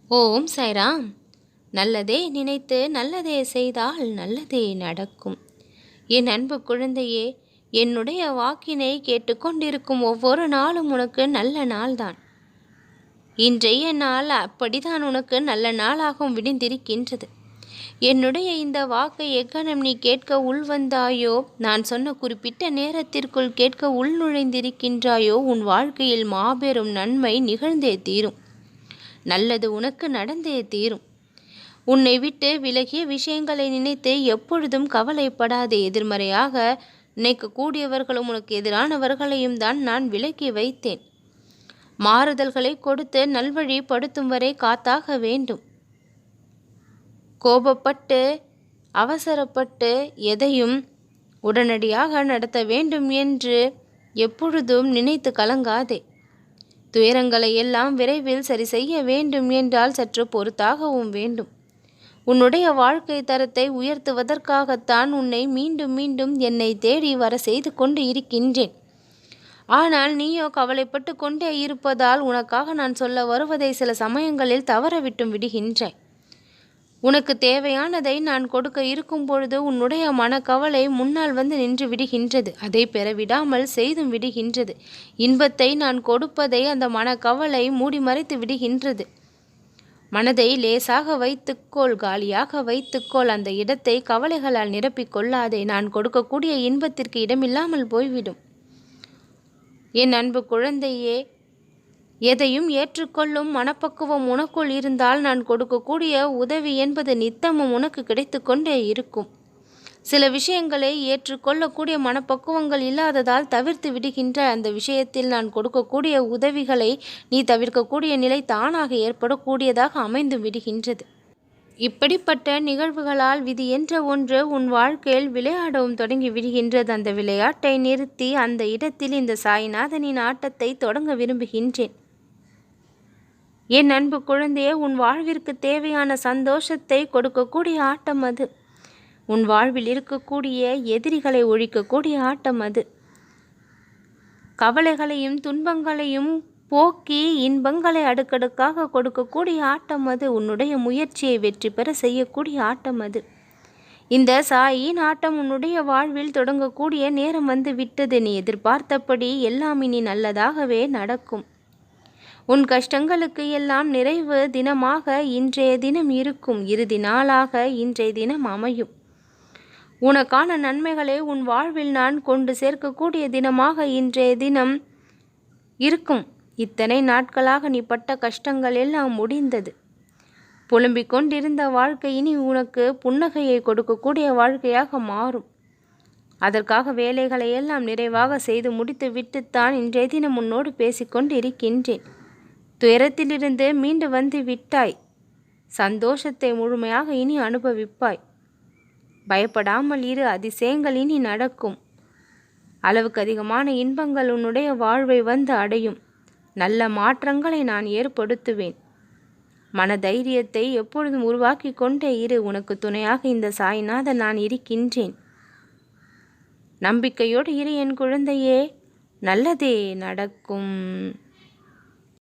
ஓம் சாய்ராம். நல்லதே நினைத்து நல்லதே செய்தால் நல்லதே நடக்கும். என் அன்பு குழந்தையே, என்னுடைய வாக்கினை கேட்டுக்கொண்டிருக்கும் ஒவ்வொரு நாளும் உனக்கு நல்ல நாள்தான். இன்றைய நாள் அப்படித்தான் உனக்கு நல்ல நாளாகவும் விடிந்திருக்கின்றது. என்னுடைய இந்த வாக்கை எக்கணம் நீ கேட்க உள்வந்தாயோ, நான் சொன்ன குறிப்பிட்ட நேரத்திற்குள் கேட்க உள் நுழைந்திருக்கின்றாயோ, உன் வாழ்க்கையில் மாபெரும் நன்மை நிகழ்ந்தே தீரும். நல்லது உனக்கு நடந்தே தீரும். உன்னை விட்டு விலகிய விஷயங்களை நினைத்து எப்பொழுதும் கவலைப்படாதே. எதிர்மறையாக நினைக்கக்கூடியவர்களும் உனக்கு எதிரானவர்களையும் தான் நான் விலக்கி வைத்தேன். மாறுதல்களை கொடுத்து நல்வழிப்படுத்தும் வரை காத்தாக வேண்டும். கோபப்பட்டு அவசரப்பட்டு எதையும் உடனடியாக நடத்த வேண்டும் என்று எப்பொழுதும் நினைத்து கலங்காதே. துயரங்களை எல்லாம் விரைவில் சரி செய்ய வேண்டும் என்றால் சற்று பொறுத்தாகவும் வேண்டும். உன்னுடைய வாழ்க்கை தரத்தை உயர்த்துவதற்காகத்தான் உன்னை மீண்டும் மீண்டும் என்னை தேடி வர செய்து கொண்டு இருக்கின்றேன். ஆனால் நீயோ கவலைப்பட்டு கொண்டே இருப்பதால் உனக்காக நான் சொல்ல வருவதை சில சமயங்களில் தவறவிட்டும் விடுகின்றாய். உனக்கு தேவையானதை நான் கொடுக்க இருக்கும் பொழுது உன்னுடைய மனக்கவலை முன்னால் வந்து நின்று விடுகின்றது. அதை பெறவிடாமல் செய்தும் விடுகின்றது. இன்பத்தை நான் கொடுப்பதை அந்த மனக்கவலை மூடி மறைத்து விடுகின்றது. மனதை லேசாக வைத்துக்கொள், காலியாக வைத்துக்கொள். அந்த இடத்தை கவலைகளால் நிரப்பிக் கொள்ளாதே. நான் கொடுக்கக்கூடிய இன்பத்திற்கு இடமில்லாமல் போய்விடும். என் அன்பு குழந்தையே, எதையும் ஏற்றுக்கொள்ளும் மனப்பக்குவம் உனக்குள் இருந்தால் நான் கொடுக்கக்கூடிய உதவி என்பது நித்தமும் உனக்கு கிடைத்து கொண்டே இருக்கும். சில விஷயங்களை ஏற்றுக்கொள்ளக்கூடிய மனப்பக்குவங்கள் இல்லாததால் தவிர்த்து விடுகின்ற அந்த விஷயத்தில் நான் கொடுக்கக்கூடிய உதவிகளை நீ தவிர்க்கக்கூடிய நிலை தானாக ஏற்படக்கூடியதாக அமைந்து விடுகின்றது. இப்படிப்பட்ட நிகழ்வுகளால் விதி என்ற ஒன்று உன் வாழ்க்கையில் விளையாடவும் தொடங்கி விடுகின்றது. அந்த விளையாட்டை நிறுத்தி அந்த இடத்தில் இந்த சாய்நாதனின் ஆட்டத்தை தொடங்க விரும்புகின்றேன். என் அன்பு குழந்தையே, உன் வாழ்விற்கு தேவையான சந்தோஷத்தை கொடுக்கக்கூடிய ஆட்டம் அது. உன் வாழ்வில் இருக்கக்கூடிய எதிரிகளை ஒழிக்கக்கூடிய ஆட்டம் அது. கவலைகளையும் துன்பங்களையும் போக்கி இன்பங்களை அடுக்கடுக்காக கொடுக்கக்கூடிய ஆட்டம் அது. உன்னுடைய முயற்சியை வெற்றி பெற செய்யக்கூடிய ஆட்டம் அது. இந்த சாயின் ஆட்டம் உன்னுடைய வாழ்வில் தொடங்கக்கூடிய நேரம் வந்து விட்டது. நீ எதிர்பார்த்தபடி எல்லாம் இனி நல்லதாகவே நடக்கும். உன் கஷ்டங்களுக்கு எல்லாம் நிறைவு தினமாக இன்றைய தினம் இருக்கும். இறுதி நாளாக இன்றைய தினம் அமையும். உனக்கான நன்மைகளை உன் வாழ்வில் நான் கொண்டு சேர்க்கக்கூடிய தினமாக இன்றைய தினம் இருக்கும். இத்தனை நாட்களாக நீ பட்ட கஷ்டங்கள் எல்லாம் முடிந்தது. புலம்பிக் கொண்டிருந்த வாழ்க்கை இனி உனக்கு புன்னகையை கொடுக்கக்கூடிய வாழ்க்கையாக மாறும். அதற்காக வேலைகளை எல்லாம் நிறைவாக செய்து முடித்து விட்டுத்தான் இன்றைய தினம் உன்னோடு பேசிக்கொண்டு இருக்கின்றேன். துயரத்திலிருந்து மீண்டு வந்து விட்டாய். சந்தோஷத்தை முழுமையாக இனி அனுபவிப்பாய். பயப்படாமல் இரு. அதிசயங்கள் இனி நடக்கும். அளவுக்கு அதிகமான இன்பங்கள் உன்னுடைய வாழ்வை வந்து அடையும். நல்ல மாற்றங்களை நான் ஏற்படுத்துவேன். மனதைரியத்தை எப்பொழுதும் உருவாக்கி கொண்டே இரு. உனக்கு துணையாக இந்த சாய்நாதன் நான் இருக்கின்றேன். நம்பிக்கையோடு இரு என் குழந்தையே. நல்லதே நடக்கும்.